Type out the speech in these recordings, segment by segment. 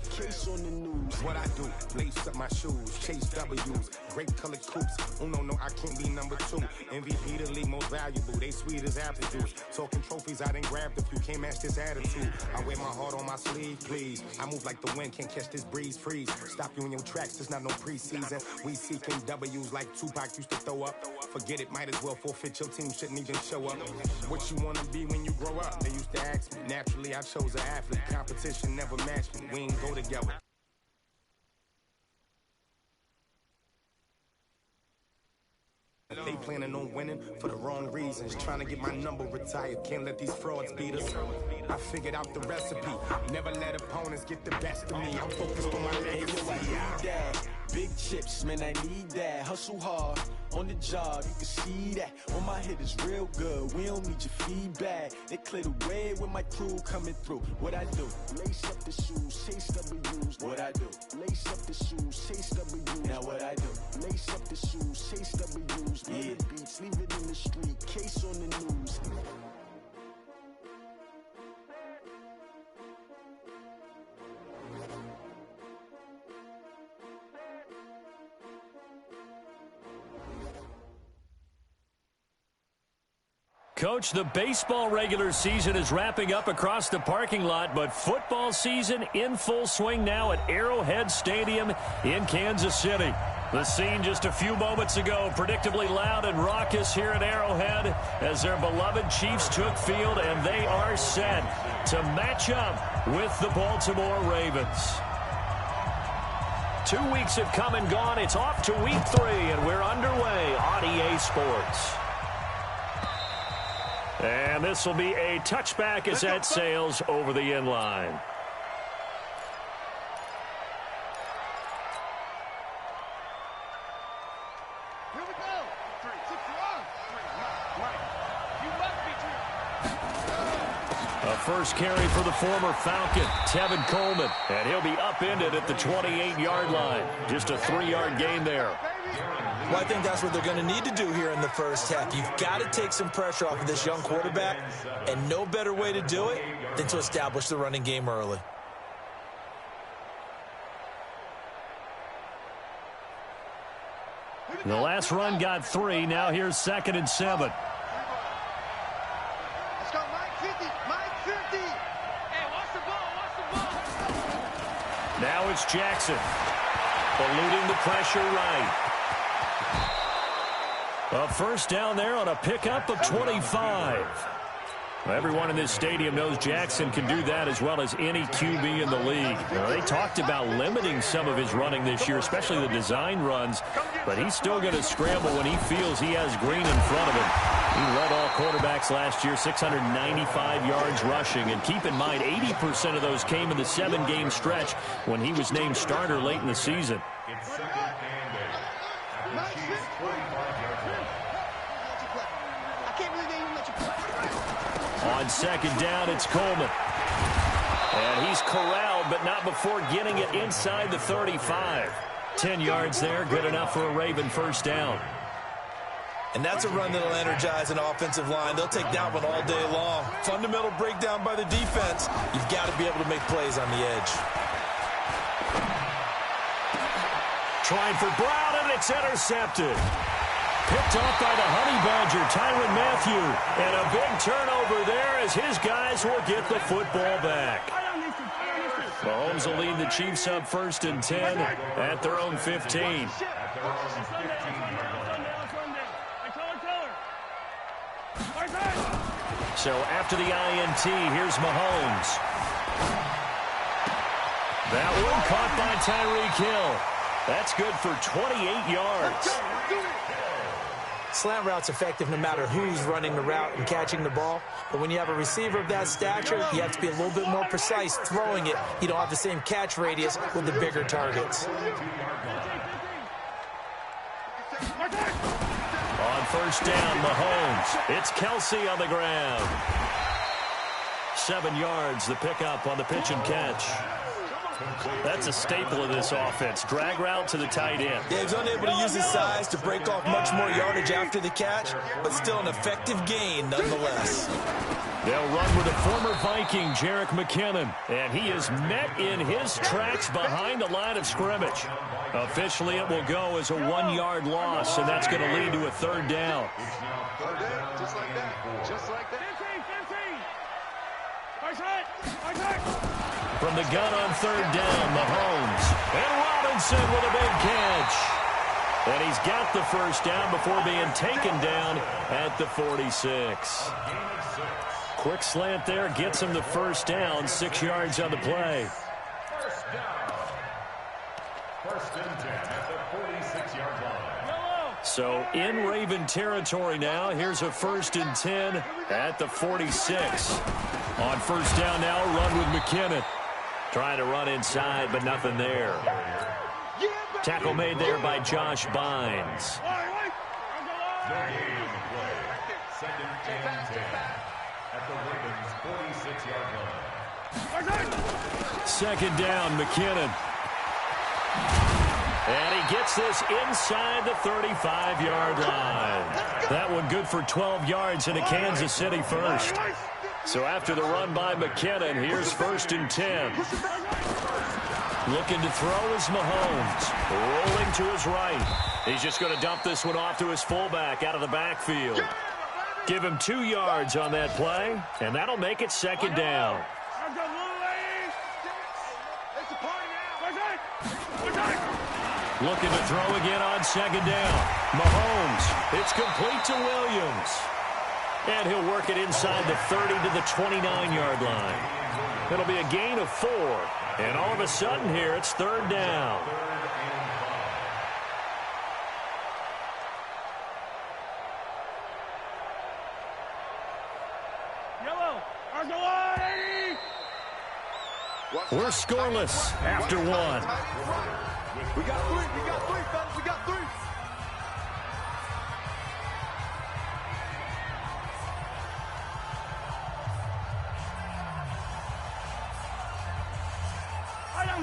case on the news. What I do, lace up my shoes, chase W's, great colored coops. Oh no, I can't be number 2. MVP the league most valuable, they sweet as apple juice. Talking trophies, I done grabbed a few, can't match this attitude. I wear my heart on my sleeve, please. I move like the wind, can't catch this breeze, freeze. Stop you in your tracks, there's not no preseason. We seeking W's like Tupac used to throw up. Forget it, might as well forfeit, your team shouldn't even show up. What you wanna be when you grow up? They used to ask me. Naturally, I chose an athlete. Competition never matched me. We ain't go together. They planning on winning for the wrong reasons. Trying to get my number retired. Can't let these frauds beat us. I figured out the recipe. Never let opponents get the best of me. I'm focused on my legacy. Big chips, man, I need that. Hustle hard on the job, you can see that. On my head is real good, we don't need your feedback. They clear the way with my crew coming through. What I do? Lace up the shoes, chase W's. What I do? Lace up the shoes, chase W's. Now what I do? Lace up the shoes, chase W's. Yeah. Beats, leave it in the street, case on the news. Coach, the baseball regular season is wrapping up across the parking lot, but football season in full swing now at Arrowhead Stadium in Kansas City. The scene just a few moments ago, predictably loud and raucous here at Arrowhead as their beloved Chiefs took field, and they are set to match up with the Baltimore Ravens. 2 weeks have come and gone. It's off to week 3, and we're underway on EA Sports. And this will be a touchback as that sails over the end line. Here we go. 3, 6, 1. You must be true. A first carry for the former Falcon, Tevin Coleman. And he'll be upended at the 28-yard line. Just a 3-yard gain there. Well, I think that's what they're going to need to do here in the first half. You've got to take some pressure off of this young quarterback, and no better way to do it than to establish the running game early. The last run got 3. Now here's 2nd and 7. Let's go, Mike 50. Mike 50. Hey, watch the ball. Now it's Jackson. Eluding the pressure right. A first down there on a pickup of 25. Everyone in this stadium knows Jackson can do that as well as any QB in the league. Now, they talked about limiting some of his running this year, especially the design runs, but he's still going to scramble when he feels he has green in front of him. He led all quarterbacks last year, 695 yards rushing, and keep in mind 80% of those came in the 7-game stretch when he was named starter late in the season. On 2nd down, it's Coleman. And he's corralled, but not before getting it inside the 35. 10 yards there, good enough for a Raven first down. And that's a run that'll energize an offensive line. They'll take that one all day long. Fundamental breakdown by the defense. You've got to be able to make plays on the edge. Trying for Brown, and it's intercepted. Picked off by the Honey Badger, Tyrann Mathieu. And a big turnover there as his guys will get the football back. Mahomes will lead the Chiefs up 1st and 10 at their own 15. So after the INT, here's Mahomes. That one caught by Tyreek Hill. That's good for 28 yards. Slant route's effective no matter who's running the route and catching the ball. But when you have a receiver of that stature, you have to be a little bit more precise throwing it. You don't have the same catch radius with the bigger targets. On first down, Mahomes. It's Kelsey on the ground. 7 yards, the pickup on the pitch and catch. That's a staple of this offense. Drag route to the tight end. Yeah, he's unable to use his size to break off much more yardage after the catch, but still an effective gain nonetheless. They'll run with a former Viking, Jerick McKinnon, and he is met in his tracks behind the line of scrimmage. Officially, it will go as a 1-yard loss, and that's going to lead to a third down. Third down, just like that. Just like that. 15. From the gun on third down, Mahomes. And Robinson with a big catch. And he's got the first down before being taken down at the 46. Quick slant there gets him the first down, 6 yards on the play. First and 10 at the 46-yard line. So in Raven territory now. Here's a 1st and 10 at the 46. On first down now, run with McKinnon. Trying to run inside, but nothing there. Tackle made there by Josh Bynes. Second and 10 at the Ravens' 46-yard line. Second down, McKinnon. And he gets this inside the 35-yard line. That one good for 12 yards and a Kansas City first. So after the run by McKinnon, here's 1st and 10. Looking to throw is Mahomes. Rolling to his right. He's just going to dump this one off to his fullback out of the backfield. Give him 2 yards on that play, and that'll make it second down. Looking to throw again on second down. Mahomes. It's complete to Williams. And he'll work it inside the 30 to the 29-yard line. It'll be a gain of 4. And all of a sudden here, it's third down. We're scoreless after 1. We got 3, fellas, we got 3.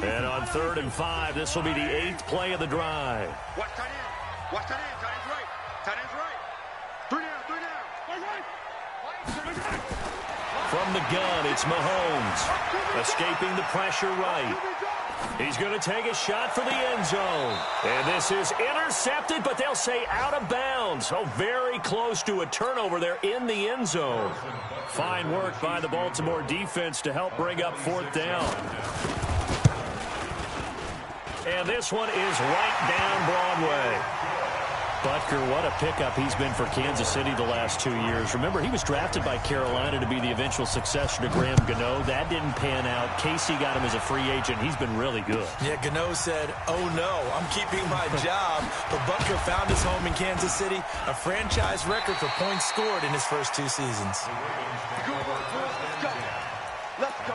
And on 3rd and 5, this will be the 8th play of the drive. Watch tight end. Watch tight end. Tight end's right. Tight end's right. 3 down, 3 down. From the gun, it's Mahomes. Escaping the pressure right. He's going to take a shot for the end zone. And this is intercepted, but they'll say out of bounds. Oh, very close to a turnover there in the end zone. Fine work by the Baltimore defense to help bring up 4th down. And this one is right down Broadway. Butker, what a pickup he's been for Kansas City the last 2 years. Remember, he was drafted by Carolina to be the eventual successor to Graham Gano. That didn't pan out. Casey got him as a free agent. He's been really good. Yeah, Gano said, oh no, I'm keeping my job. But Butker found his home in Kansas City, a franchise record for points scored in his first 2 seasons. Let's go.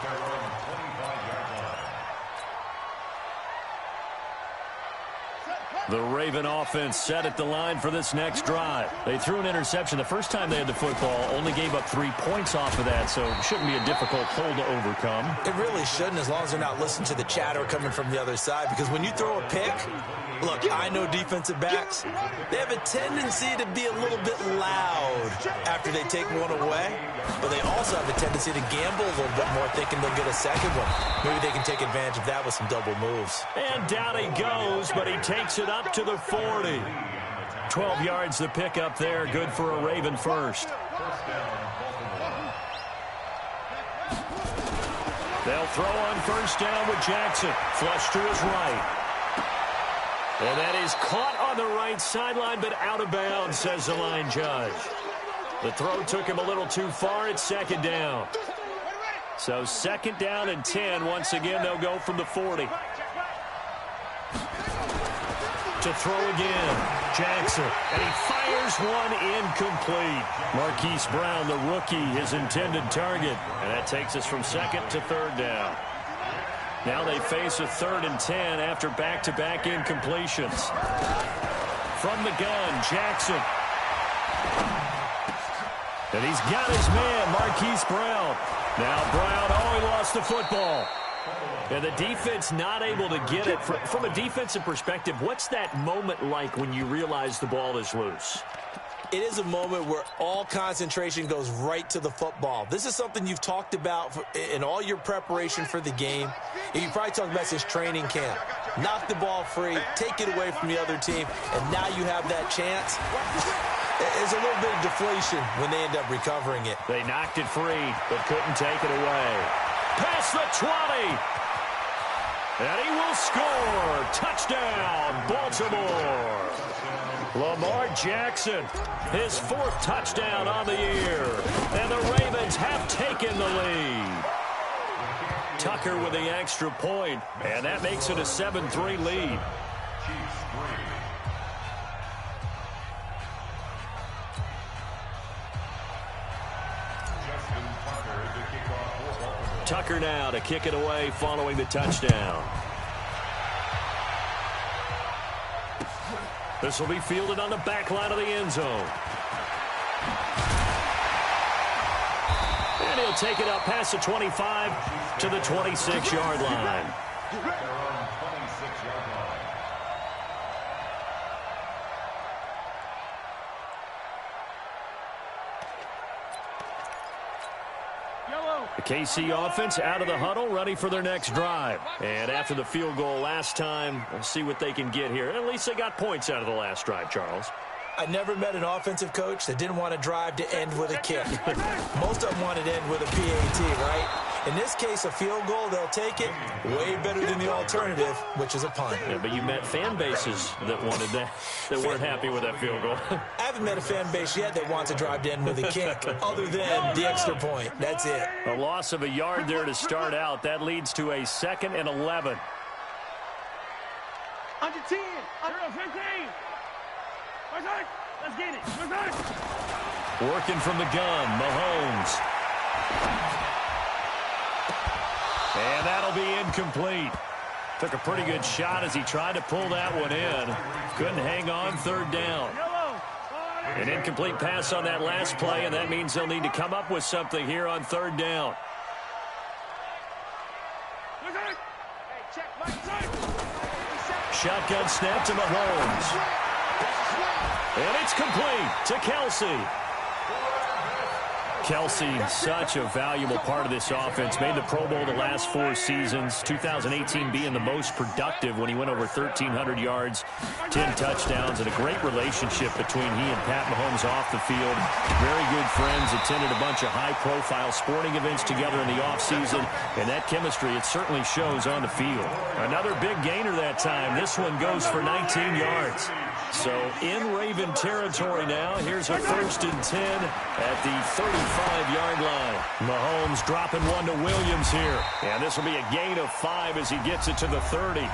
The Raven offense set at the line for this next drive. They threw an interception the first time they had the football, only gave up 3 points off of that, so it shouldn't be a difficult hole to overcome. It really shouldn't, as long as they're not listening to the chatter coming from the other side, because when you throw a pick, look, I know defensive backs, they have a tendency to be a little bit loud after they take one away, but they also have a tendency to gamble a little bit more, thinking they'll get a second one. Maybe they can take advantage of that with some double moves. And down he goes, but he takes it up to the 40. 12 yards the pickup there, good for a Raven first. They'll throw on first down with Jackson. Flush to his right. And that is caught on the right sideline, but out of bounds, says the line judge. The throw took him a little too far. It's second down. So 2nd down and 10. Once again, they'll go from the 40. To throw again, Jackson, and he fires one incomplete. Marquise Brown, the rookie, his intended target, and that takes us from 2nd to 3rd down. Now they face a 3rd and 10 after back-to-back incompletions. From the gun, Jackson. And he's got his man, Marquise Brown. Now Brown, oh, he lost the football. And the defense not able to get it. From a defensive perspective, what's that moment like when you realize the ball is loose? It is a moment where all concentration goes right to the football. This is something you've talked about in all your preparation for the game. And you probably talked about since training camp. Knock the ball free, take it away from the other team, and now you have that chance. There's a little bit of deflation when they end up recovering it. They knocked it free, but couldn't take it away. Past the 20. And he will score. Touchdown, Baltimore. Lamar Jackson, his 4th touchdown on the year. And the Ravens have taken the lead. Tucker with the extra point, and that makes it a 7-3 lead. Tucker now to kick it away following the touchdown. This will be fielded on the back line of the end zone. And he'll take it up past the 25 to the 26-yard line. The KC offense out of the huddle, ready for their next drive. And after the field goal last time, we'll see what they can get here. At least they got points out of the last drive, Charles. I never met an offensive coach that didn't want to drive to end with a kick. Most of them wanted to end with a PAT, right? In this case, a field goal, they'll take it. Way better than the alternative, which is a punt. Yeah, but you met fan bases that wanted that, that weren't happy with that field goal. I haven't met a fan base yet that wants to drive to end with a kick, other than the extra point. That's it. A loss of a yard there to start out. That leads to a 2nd and 11. Under 10. Under 15. Let's get it. Working from the gun, Mahomes. And that'll be incomplete. Took a pretty good shot as he tried to pull that one in. Couldn't hang on, 3rd down. An incomplete pass on that last play, and that means they'll need to come up with something here on 3rd down. Shotgun snap to Mahomes. And it's complete to Kelsey. Kelsey, such a valuable part of this offense. Made the Pro Bowl the last 4 seasons. 2018 being the most productive when he went over 1,300 yards, 10 touchdowns, and a great relationship between he and Pat Mahomes off the field. Very good friends. Attended a bunch of high-profile sporting events together in the offseason. And that chemistry, it certainly shows on the field. Another big gainer that time. This one goes for 19 yards. So in Raven territory now. Here's a 1st and 10 at the 35-yard line. Mahomes dropping one to Williams here. And this will be a gain of 5 as he gets it to the 30.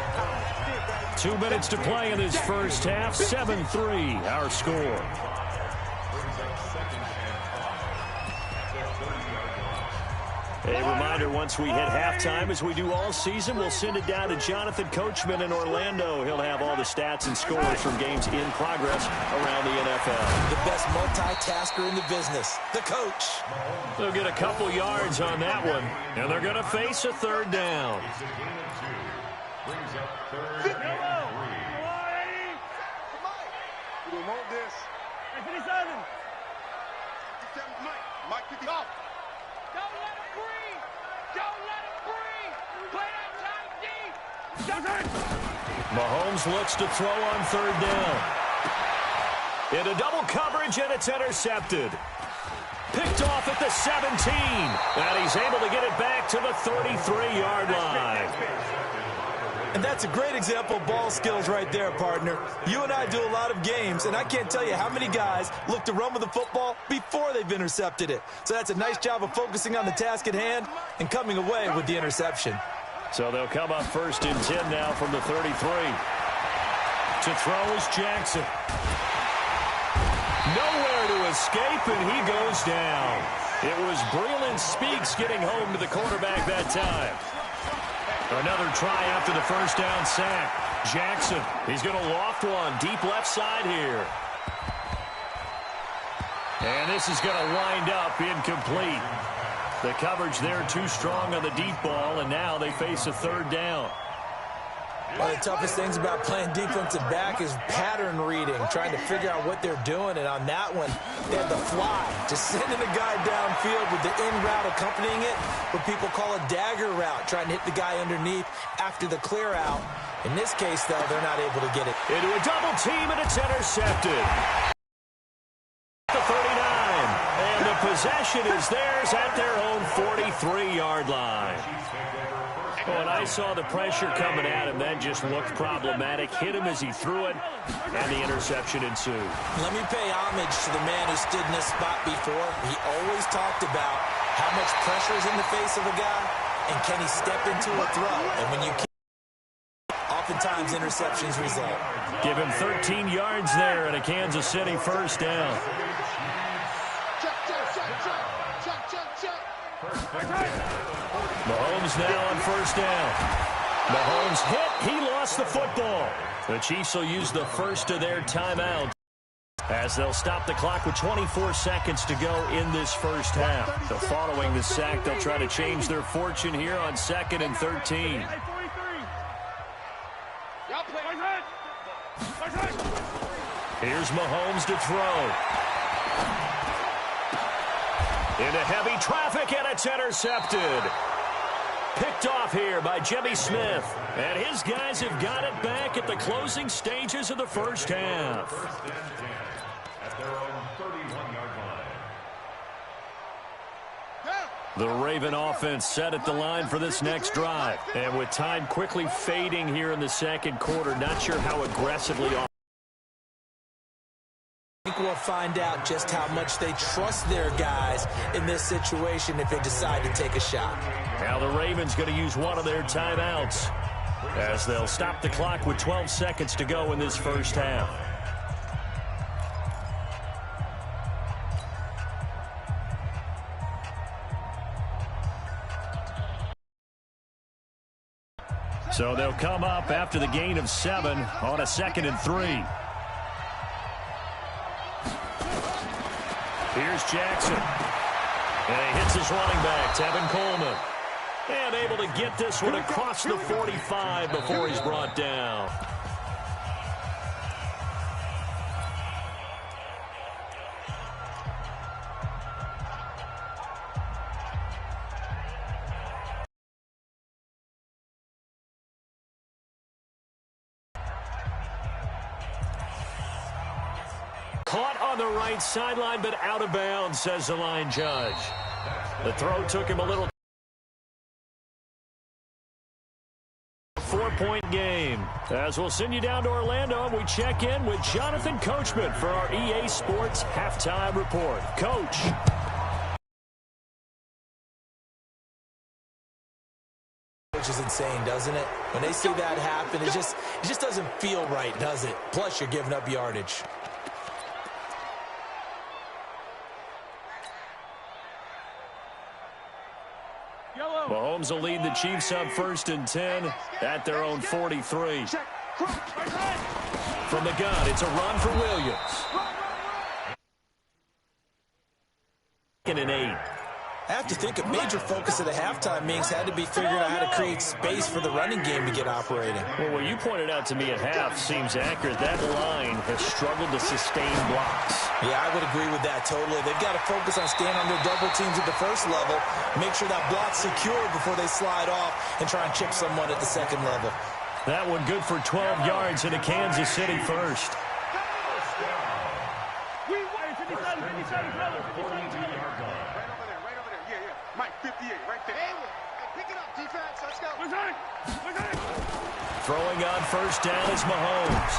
2 minutes to play in this first half. 7-3 our score. A reminder, once we hit halftime, as we do all season, we'll send it down to Jonathan Coachman in Orlando. He'll have all the stats and scores from games in progress around the NFL. The best multitasker in the business, the coach. They'll get a couple yards on that one, and they're going to face a 3rd down. Mike, pick it off. Don't let him breathe. Don't let him breathe. Play that tight deep. Mahomes looks to throw on 3rd down. Into double coverage, and it's intercepted. Picked off at the 17. And he's able to get it back to the 33-yard line. And that's a great example of ball skills right there, partner. You and I do a lot of games, and I can't tell you how many guys look to run with the football before they've intercepted it. So that's a nice job of focusing on the task at hand and coming away with the interception. So they'll come up 1st and 10 now from the 33. To throw is Jackson. Nowhere to escape, and he goes down. It was Breland Speaks getting home to the quarterback that time. Another try after the 1st down sack. Jackson, he's going to loft one deep left side here. And this is going to wind up incomplete. The coverage there too strong on the deep ball, and now they face a third down. One of the toughest things about playing defensive back is pattern reading, trying to figure out what they're doing. And on that one, they had the fly, just sending a guy downfield with the in route accompanying it, what people call a dagger route, trying to hit the guy underneath after the clear out. In this case, though, they're not able to get it. Into a double team, and it's intercepted. The 39, and the possession is theirs at their own 43-yard line. Oh, and I saw the pressure coming at him. That just looked problematic. Hit him as he threw it, and the interception ensued. Let me pay homage to the man who stood in this spot before. He always talked about how much pressure is in the face of a guy, and can he step into a throw. And when you oftentimes interceptions result. Give him 13 yards there and a Kansas City first down. Mahomes now on first down. Mahomes hit. He lost the football. The Chiefs will use the first of their timeouts as they'll stop the clock with 24 seconds to go in this first half. So following the sack, they'll try to change their fortune here on 2nd and 13. Here's Mahomes to throw. Into heavy traffic, and it's intercepted. Picked off here by Jimmy Smith. And his guys have got it back at the closing stages of the first half. First and 10 at their own 31-yard line. The Raven offense set at the line for this next drive. And with time quickly fading here in the second quarter, not sure how aggressively I think we'll find out just how much they trust their guys in this situation if they decide to take a shot. Now the Ravens going to use one of their timeouts as they'll stop the clock with 12 seconds to go in this first half. So they'll come up after the gain of 7 on a 2nd and 3. Here's Jackson. And he hits his running back, Tevin Coleman. And able to get this one across the 45 before he's brought down. Caught on the right sideline, but out of bounds, says the line judge. The throw took him a little. 4-point game. As we'll send you down to Orlando, and we check in with Jonathan Coachman for our EA Sports Halftime Report. Coach. Which is insane, doesn't it? When they see that happen, it just doesn't feel right, does it? Plus, you're giving up yardage. Mahomes will lead the Chiefs up 1st and 10 at their own 43. From the gun, it's a run for Williams. 2nd and 8. I have to think a major focus of the halftime meetings had to be figuring out how to create space for the running game to get operating. Well, what you pointed out to me at half seems accurate. That line has struggled to sustain blocks. Yeah, I would agree with that totally. They've got to focus on staying on their double teams at the first level, make sure that block's secure before they slide off and try and chip someone at the second level. That one good for 12 yards into Kansas City first. Mike, 58, right there. Hey, pick it up, defense. Let's go. Throwing on first down is Mahomes.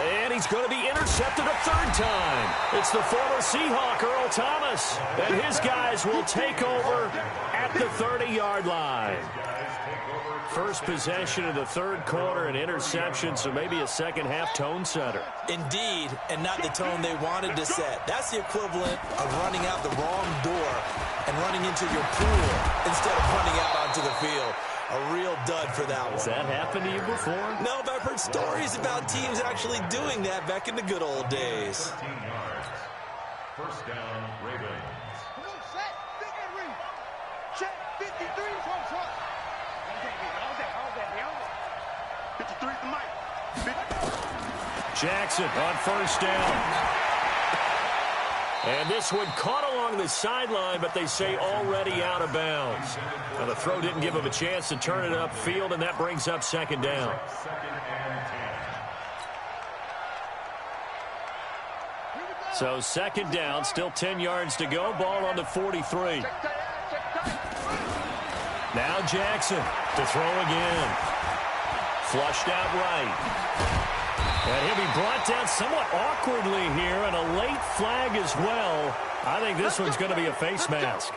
And he's going to be intercepted a 3rd time. It's the former Seahawk, Earl Thomas. And his guys will take over at the 30-yard line. First possession of the 3rd quarter, an interception, so maybe a second-half tone setter. Indeed, and not the tone they wanted to set. That's the equivalent of running out the wrong door and running into your pool instead of running out onto the field. A real dud for that one. Has that happened to you before? No, but I've heard stories about teams actually doing that back in the good old days. 13 yards. First down, Ravens. Jackson on first down. And this one caught along the sideline, but they say already out of bounds. Now, the throw didn't give him a chance to turn it upfield, and that brings up second down. So second down, still 10 yards to go. Ball on the 43. Now Jackson to throw again. Flushed out right. And he'll be brought down somewhat awkwardly here, and a late flag as well. I think this one's going to be a face mask.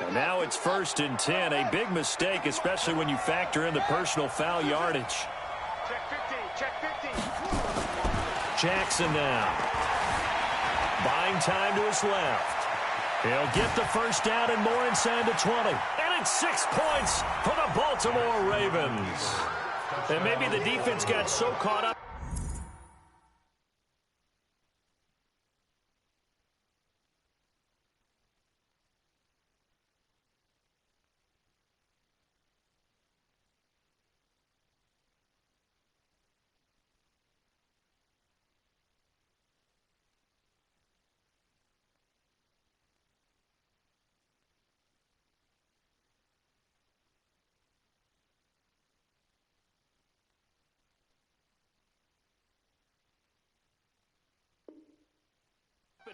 And now it's 1st and 10. A big mistake, especially when you factor in the personal foul yardage. Check 50. Jackson now. Buying time to his left. He'll get the first down and more inside the 20. And it's 6 points for the Baltimore Ravens. And maybe the defense got so caught up.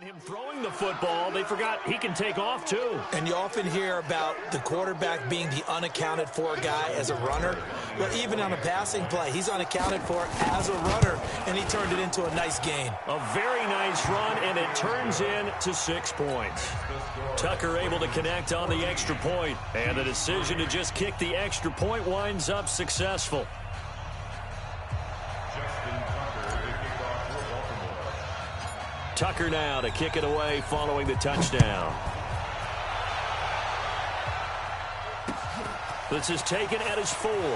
Him throwing the football, they forgot he can take off too. And you often hear about the quarterback being the unaccounted for guy as a runner. Well, even on a passing play, he's unaccounted for as a runner, and he turned it into a nice gain. A very nice run, and it turns into 6 points. Tucker able to connect on the extra point, and the decision to just kick the extra point winds up successful. Tucker now to kick it away following the touchdown. This is taken at his 4. And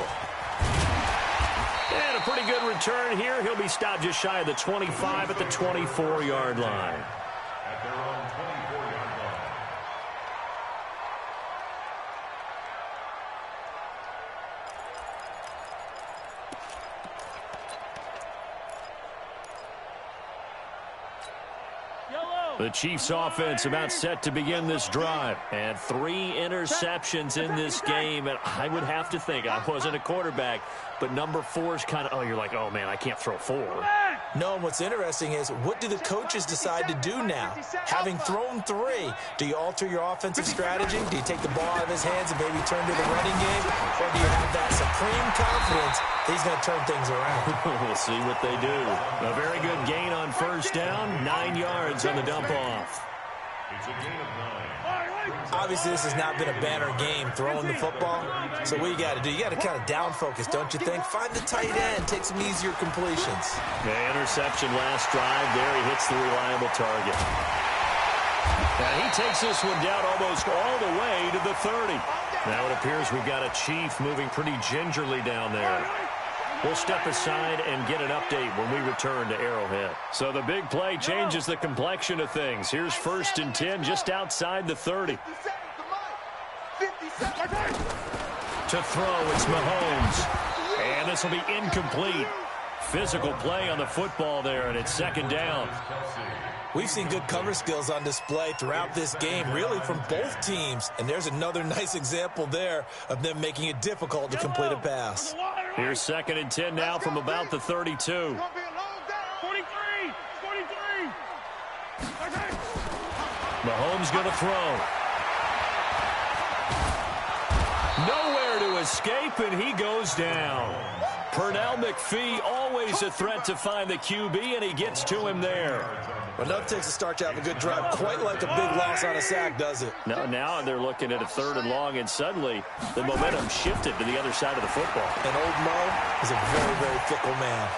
a pretty good return here. He'll be stopped just shy of the 25 at the 24-yard line. At their own 24-yard line. The Chiefs offense about set to begin this drive. And 3 interceptions in this game. And I would have to think, I wasn't a quarterback, but number 4 is kind of, you're like, oh, man, I can't throw 4. No, and what's interesting is, what do the coaches decide to do now? Having thrown 3, do you alter your offensive strategy? Do you take the ball out of his hands and maybe turn to the running game? Or do you have that supreme confidence that he's going to turn things around? We'll see what they do. A very good gain on first down. 9 yards on the dump-off. It's a gain of 9. Obviously, this has not been a banner game throwing the football. So what you got to do, you got to kind of down focus, don't you think? Find the tight end, take some easier completions. The interception last drive. There he hits the reliable target. Now he takes this one down almost all the way to the 30. Now it appears we've got a Chief moving pretty gingerly down there. We'll step aside and get an update when we return to Arrowhead. So the big play changes the complexion of things. Here's 1st and 10 just outside the 30. To throw, it's Mahomes. And this will be incomplete. Physical play on the football there, and it's 2nd down. We've seen good cover skills on display throughout this game, really from both teams. And there's another nice example there of them making it difficult to complete a pass. Here's 2nd and 10 now from about the 32. 43. Mahomes going to throw. Nowhere to escape, and he goes down. Pernell McPhee, always a threat to find the QB, and he gets to him there. Well, enough takes a start to have a good drive, quite like a big loss on a sack, does it? Now they're looking at a 3rd and long, and suddenly the momentum shifted to the other side of the football. And old Mo is a very, very fickle man.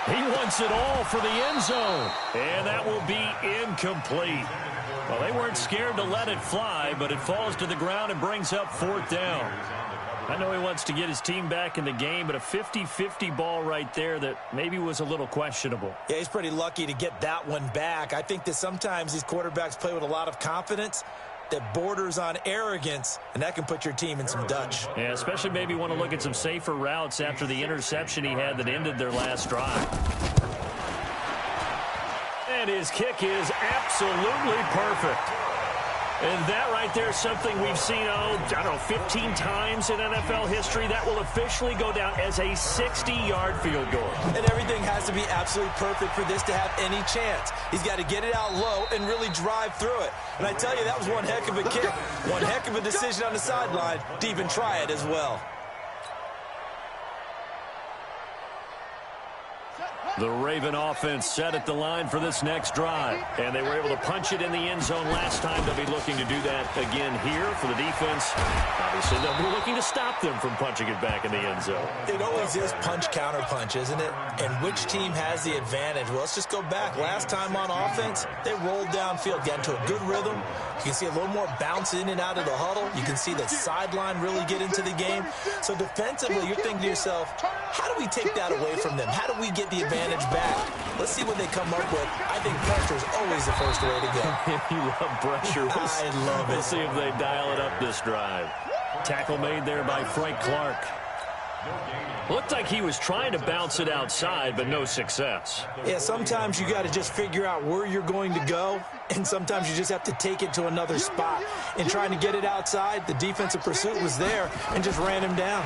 He wants it all for the end zone, and that will be incomplete. Well, they weren't scared to let it fly, but it falls to the ground and brings up 4th down. I know he wants to get his team back in the game, but a 50-50 ball right there that maybe was a little questionable. Yeah, he's pretty lucky to get that one back. I think that sometimes these quarterbacks play with a lot of confidence, that borders on arrogance, and that can put your team in some Dutch. Yeah, especially maybe want to look at some safer routes after the interception he had that ended their last drive. And his kick is absolutely perfect. And that right there is something we've seen, I don't know, 15 times in NFL history. That will officially go down as a 60-yard field goal. And everything has to be absolutely perfect for this to have any chance. He's got to get it out low and really drive through it. And I tell you, that was one heck of a kick. One heck of a decision on the sideline to even try it as well. The Raven offense set at the line for this next drive. And they were able to punch it in the end zone last time. They'll be looking to do that again here for the defense. Obviously, they'll be looking to stop them from punching it back in the end zone. It always is punch-counter-punch, isn't it? And which team has the advantage? Well, let's just go back. Last time on offense, they rolled downfield, got into a good rhythm. You can see a little more bounce in and out of the huddle. You can see the sideline really get into the game. So defensively, you're thinking to yourself, how do we take that away from them? How do we get the advantage back? Let's see what they come up with. I think pressure is always the first way to go. You love pressure. I love it. We'll see if they dial it up this drive. Tackle made there by Frank Clark. Looked like he was trying to bounce it outside, but no success. Yeah, sometimes you got to just figure out where you're going to go, and sometimes you just have to take it to another spot. In trying to get it outside, the defensive pursuit was there and just ran him down.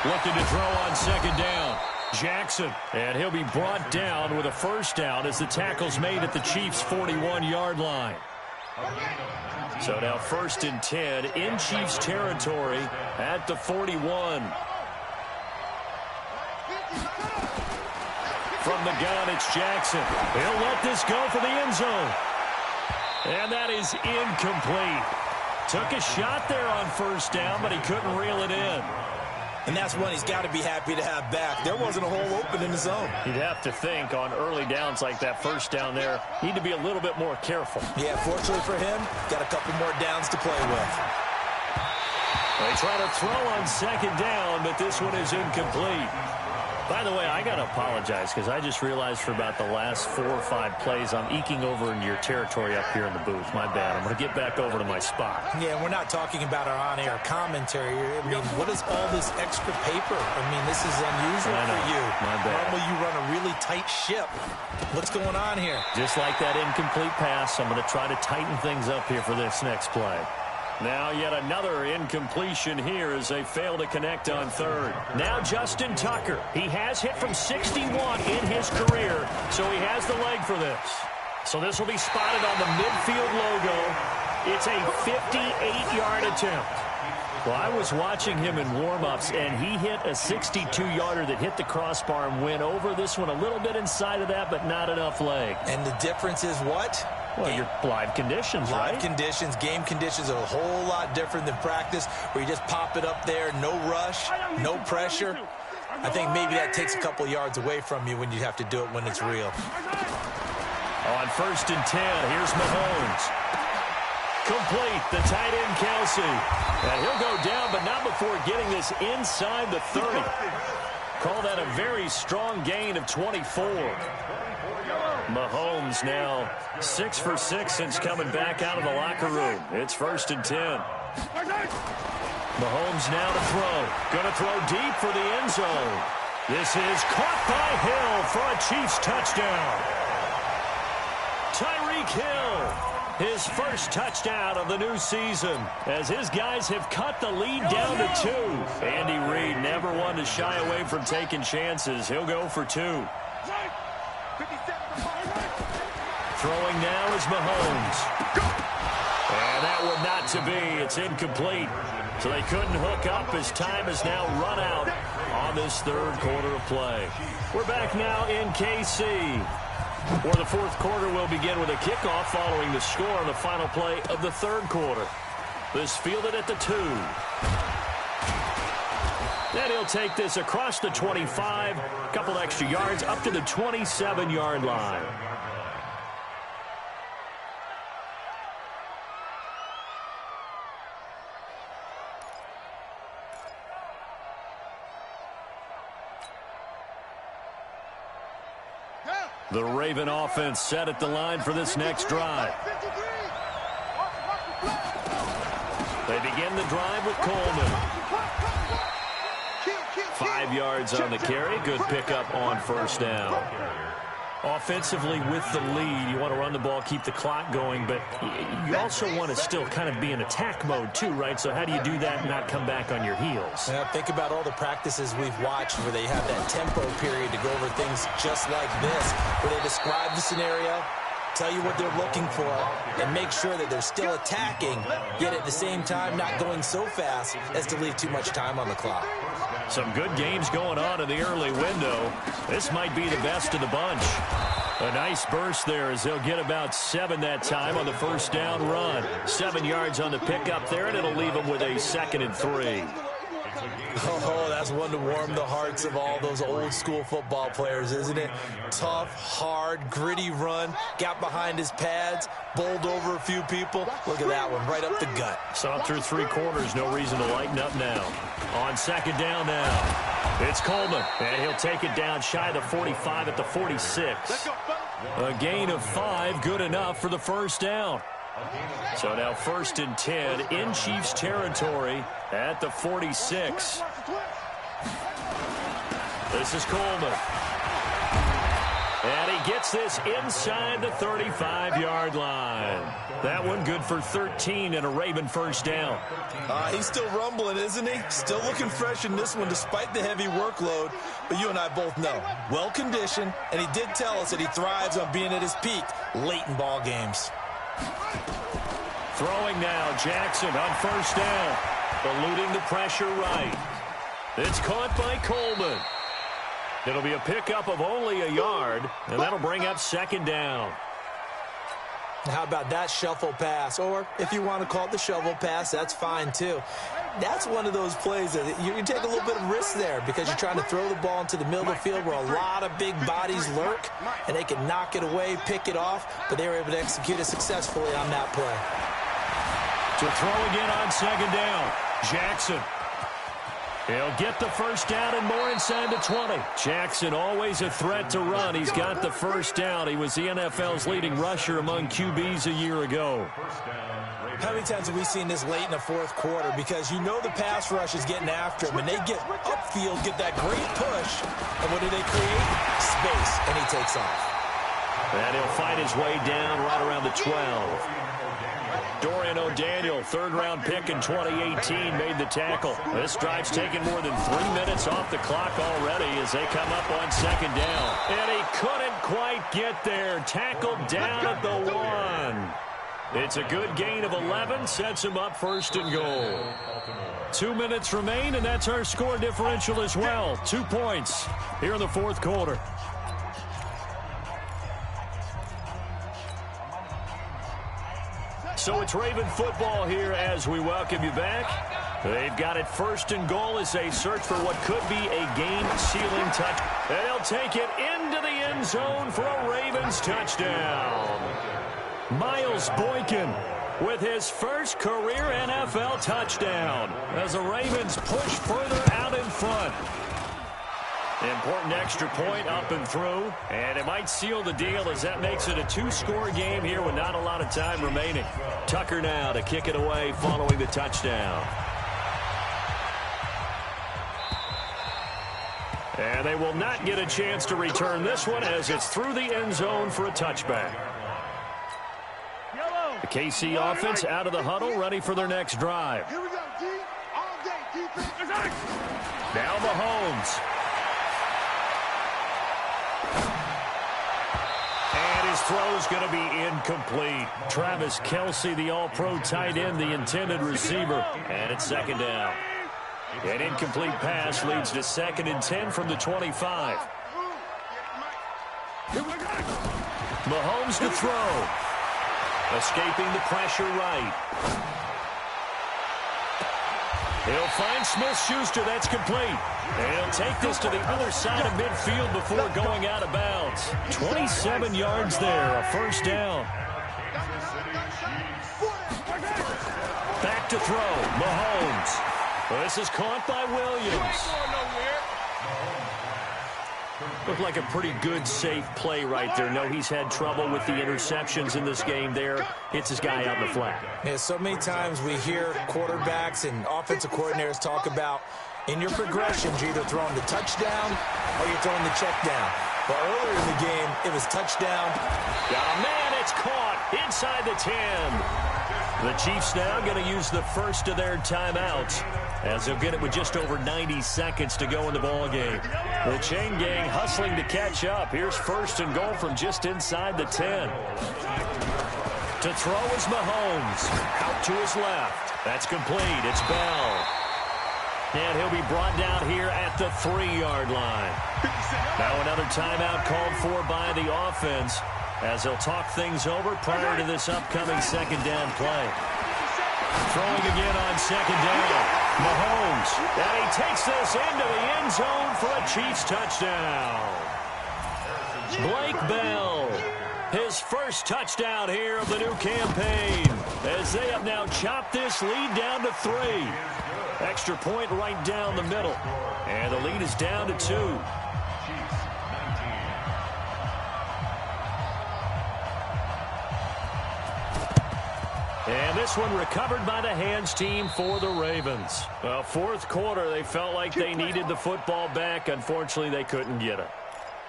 Looking to throw on second down. Jackson, and he'll be brought down with a first down as the tackle's made at the Chiefs' 41-yard line. So now 1st and 10 in Chiefs territory at the 41. From the gun, it's Jackson. He'll let this go for the end zone. And that is incomplete. Took a shot there on first down, but he couldn't reel it in. And that's one he's got to be happy to have back. There wasn't a hole open in the zone. You'd have to think on early downs like that first down there, need to be a little bit more careful. Yeah, fortunately for him, got a couple more downs to play with. They try to throw on second down, but this one is incomplete. By the way, I got to apologize because I just realized for about the last 4 or 5 plays, I'm eking over into your territory up here in the booth. My bad. I'm going to get back over to my spot. Yeah, we're not talking about our on-air commentary. I mean, what is all this extra paper? I mean, this is unusual for you. My bad. Normally you run a really tight ship. What's going on here? Just like that incomplete pass, I'm going to try to tighten things up here for this next play. Now yet another incompletion here as they fail to connect on third. Now Justin Tucker. He has hit from 61 in his career, so he has the leg for this. So this will be spotted on the midfield logo. It's a 58-yard attempt. Well, I was watching him in warm-ups, and he hit a 62-yarder that hit the crossbar and went over. This one a little bit inside of that, but not enough leg. And the difference is what? Well, your live conditions, right? Live conditions, game conditions are a whole lot different than practice, where you just pop it up there, no rush, no pressure. I think maybe that takes a couple yards away from you when you have to do it when it's real. On 1st and 10, here's Mahomes. Complete, the tight end Kelsey. And he'll go down, but not before getting this inside the 30. Call that a very strong gain of 24. Mahomes now 6 for 6 since coming back out of the locker room. It's 1st and 10. Mahomes now to throw. Going to throw deep for the end zone. This is caught by Hill for a Chiefs touchdown. Tyreek Hill, his first touchdown of the new season, as his guys have cut the lead down to 2. Andy Reid never one to shy away from taking chances. He'll go for 2. Throwing now is Mahomes. And that one not to be. It's incomplete. So they couldn't hook up as time has now run out on this third quarter of play. We're back now in KC, where the fourth quarter will begin with a kickoff following the score on the final play of the third quarter. This fielded at the 2. Then he'll take this across the 25, a couple extra yards up to the 27-yard line. The Raven offense set at the line for this next drive. They begin the drive with Coleman. 5 yards on the carry. Good pickup on first down. Offensively with the lead, you want to run the ball, keep the clock going, but you also want to still kind of be in attack mode too, right? So how do you do that and not come back on your heels? Yeah, think about all the practices we've watched where they have that tempo period to go over things just like this, where they describe the scenario, tell you what they're looking for, and make sure that they're still attacking, yet at the same time not going so fast as to leave too much time on the clock. Some good games going on in the early window. This might be the best of the bunch. A nice burst there as they'll get about 7 that time on the first down run. 7 yards on the pickup there, and it'll leave them with a 2nd and 3. Oh, that's one to warm the hearts of all those old school football players, isn't it? Tough, hard, gritty run, got behind his pads, bowled over a few people. Look at that one, right up the gut. Saw through 3 quarters, no reason to lighten up now. On 2nd down now, it's Coleman, and he'll take it down shy of the 45 at the 46. A gain of 5, good enough for the first down. So now 1st and 10 in Chiefs territory at the 46. This is Coleman. And he gets this inside the 35-yard line. That one good for 13 and a Raven first down. He's still rumbling, isn't he? Still looking fresh in this one despite the heavy workload. But you and I both know, well-conditioned, and he did tell us that he thrives on being at his peak late in ball games. Throwing now, Jackson on first down. Eluding the pressure right. It's caught by Coleman. It'll be a pickup of only a yard, and that'll bring up 2nd down. How about that shuffle pass? Or if you want to call it the shovel pass, that's fine too. That's one of those plays that you take a little bit of risk there because you're trying to throw the ball into the middle of the field where a lot of big bodies lurk, and they can knock it away, pick it off, but they were able to execute it successfully on that play. To throw again on 2nd down, Jackson. He'll get the first down and more inside the 20. Jackson always a threat to run. He's got the first down. He was the NFL's leading rusher among QBs a year ago. How many times have we seen this late in the 4th quarter? Because you know the pass rush is getting after him, and they get upfield, get that great push, and what do they create? Space, and he takes off. And he'll find his way down right around the 12. Dorian O'Daniel, 3rd-round pick in 2018, made the tackle. This drive's taken more than 3 minutes off the clock already as they come up on 2nd down. And he couldn't quite get there. Tackled down at the 1. It's a good gain of 11, sets him up 1st and goal. 2 minutes remain, and that's our score differential as well. 2 points here in the 4th quarter. So it's Raven football here as we welcome you back. They've got it 1st and goal as they search for what could be a game-sealing touch. And they'll take it into the end zone for a Ravens touchdown. Miles Boykin with his first career NFL touchdown as the Ravens push further out in front. Important extra point up and through, and it might seal the deal as that makes it a 2-score game here with not a lot of time remaining. Tucker now to kick it away following the touchdown. And they will not get a chance to return this one as it's through the end zone for a touchback. The KC offense out of the huddle, ready for their next drive. Here we go, D. All day, defense. Now Mahomes. And his throw's going to be incomplete. Travis Kelce, the all-pro tight end, the intended receiver. And it's 2nd down. An incomplete pass leads to 2nd and 10 from the 25. Mahomes to throw. Escaping the pressure right. He'll find Smith-Schuster. That's complete. And he'll take this to the other side of midfield before going out of bounds. 27 yards there, a first down. Back to throw, Mahomes. This is caught by Williams. Looked like a pretty good, safe play right there. No, he's had trouble with the interceptions in this game there. Hits his guy out in the flat. Yeah, so many times we hear quarterbacks and offensive coordinators talk about in your progressions, you're either throwing the touchdown or you're throwing the check down. But earlier in the game, it was touchdown. Got a man, it's caught inside the 10. The Chiefs now going to use the first of their timeouts, as they'll get it with just over 90 seconds to go in the ball game. The chain gang hustling to catch up. Here's first and goal from just inside the 10. To throw is Mahomes. Out to his left. That's complete. It's Bell. And he'll be brought down here at the 3-yard line. Now another timeout called for by the offense, as they'll talk things over prior to this upcoming second down play. Throwing again on second down. Mahomes. And he takes this into the end zone for a Chiefs touchdown. Blake Bell. His first touchdown here of the new campaign, as they have now chopped this lead down to 3. Extra point right down the middle. And the lead is down to 2. And this one recovered by the hands team for the Ravens. Well, fourth quarter, they felt like they needed the football back. Unfortunately, they couldn't get it.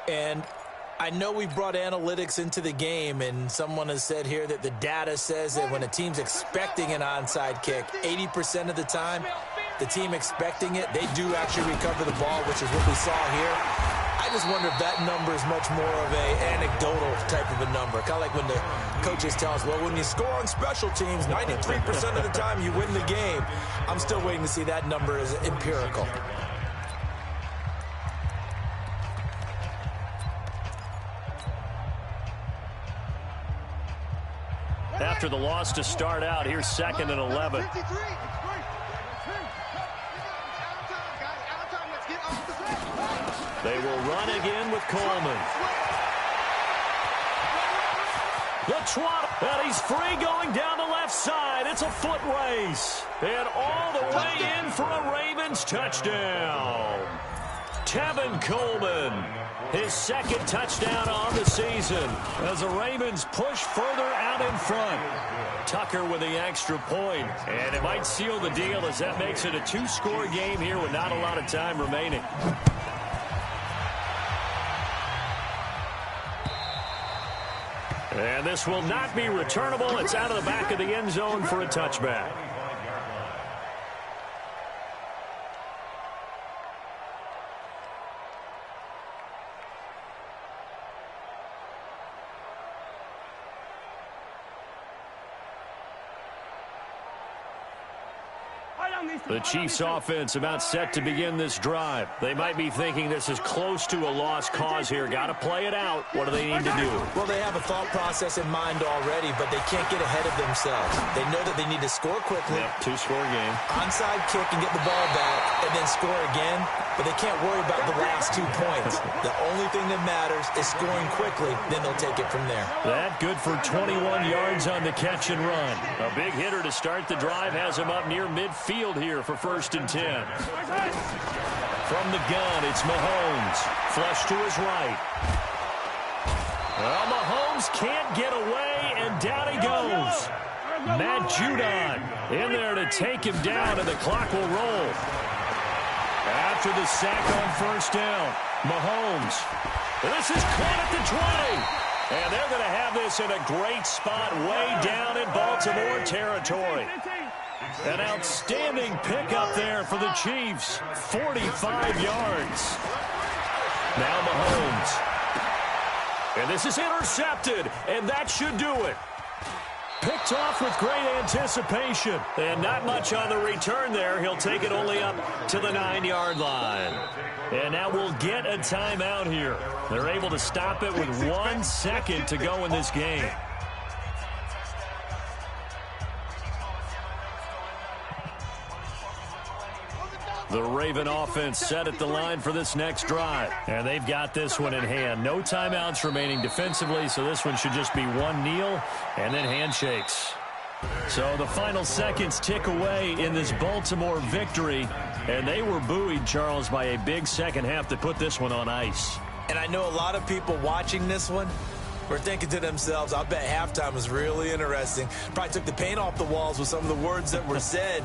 And I know we brought analytics into the game, and someone has said here that the data says that when a team's expecting an onside kick, 80% of the time, the team expecting it, they do actually recover the ball, which is what we saw here. I just wonder if that number is much more of a anecdotal type of a number. Kind of like when the coaches tell us, well, when you score on special teams, 93% of the time you win the game. I'm still waiting to see that number as empirical. After the loss to start out, here's second and 11. They will run again with Coleman. The trot, and he's free going down the left side. It's a foot race. And all the way in for a Ravens touchdown. Tevin Coleman, his second touchdown on the season, as the Ravens push further out in front. Tucker with the extra point, and it might seal the deal, as that makes it a 2-score game here with not a lot of time remaining. And this will not be returnable. It's out of the back of the end zone for a touchback. The Chiefs offense about set to begin this drive. They might be thinking this is close to a lost cause here. Got to play it out. What do they need to do? Well, they have a thought process in mind already, but they can't get ahead of themselves. They know that they need to score quickly. Yep, 2-score game. Onside kick and get the ball back and then score again, but they can't worry about the last 2 points. The only thing that matters is scoring quickly, then they'll take it from there. That good for 21 yards on the catch and run. A big hitter to start the drive has him up near midfield here for first and 10. From the gun, it's Mahomes. Flush to his right. Well, Mahomes can't get away, and down he goes. Matt Judon in there to take him down, and the clock will roll. After the sack on first down, Mahomes. This is caught at the 20. And they're going to have this in a great spot way down in Baltimore territory. An outstanding pickup there for the Chiefs. 45 yards. Now Mahomes. And this is intercepted, and that should do it. Picked off with great anticipation. And not much on the return there. He'll take it only up to the 9-yard line. And now we'll get a timeout here. They're able to stop it with 1 second to go in this game. The Raven offense set at the line for this next drive. And they've got this one in hand. No timeouts remaining defensively, so this one should just be one kneel and then handshakes. So the final seconds tick away in this Baltimore victory. And they were buoyed, Charles, by a big second half to put this one on ice. And I know a lot of people watching this one were thinking to themselves, I bet halftime was really interesting. Probably took the paint off the walls with some of the words that were said.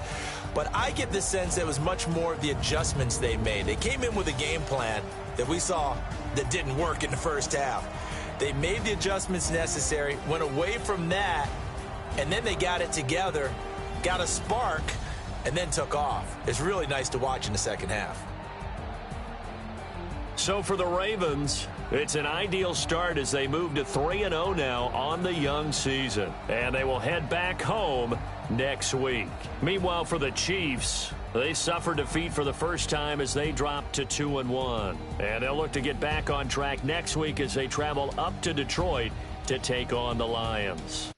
But I get the sense it was much more of the adjustments they made. They came in with a game plan that we saw that didn't work in the first half. They made the adjustments necessary, went away from that, and then they got it together, got a spark, and then took off. It's really nice to watch in the second half. So for the Ravens, it's an ideal start as they move to 3-0 now on the young season. And they will head back home next week. Meanwhile, for the Chiefs, they suffered defeat for the first time as they dropped to 2-1. And they'll look to get back on track next week as they travel up to Detroit to take on the Lions.